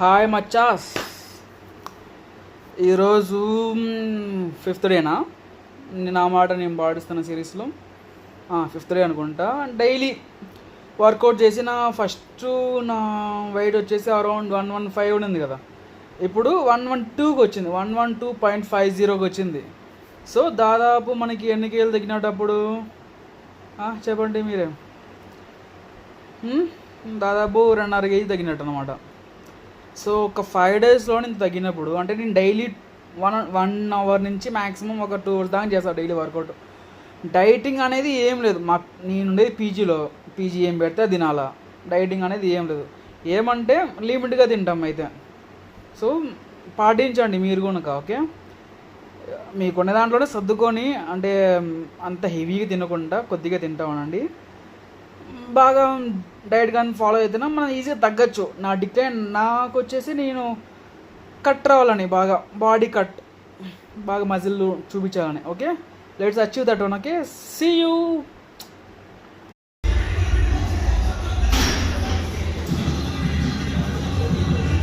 Hi మచ్చాస్. ఈరోజు fifth డేనా నా మాట నేను పాటిస్తున్న సిరీస్లో ఫిఫ్త్ డే అనుకుంటా. డైలీ వర్కౌట్ చేసి నా వెయిట్ వచ్చేసి అరౌండ్ 115 ఉంది కదా, ఇప్పుడు 112కి వచ్చింది, 112.50కి వచ్చింది. సో దాదాపు మనకి ఎన్ని కేజీలు తగ్గినప్పుడు చెప్పండి మీరే. దాదాపు 2.5 కేజీ తగ్గినట్టు అనమాట. సో ఒక 5 డేస్లో నేను తగ్గినప్పుడు, అంటే నేను డైలీ 1 అవర్ నుంచి మ్యాక్సిమం ఒక 2 అవర్స్ దాకా చేస్తాను డైలీ వర్కౌట్. డైటింగ్ అనేది ఏం లేదు. నేను ఉండేది పీజీ ఏం పెడితే తినాలా. డైటింగ్ అనేది ఏం లేదు. ఏమంటే లిమిట్గా తింటాం అయితే. సో పాటించండి మీరు కనుక, ఓకే. మీకున్న దాంట్లోనే సర్దుకొని, అంటే అంత హెవీగా తినకుండా కొద్దిగా తింటామనండి. బాగా డైట్ కానీ ఫాలో అయితేనే మనం ఈజీగా తగ్గచ్చు. నా డిక్లైన్ నాకు వచ్చేసి నేను కట్ రావాలని, బాగా బాడీ కట్, బాగా మజిల్ చూపించాలని. Okay, let's achieve that one. Okay, see you.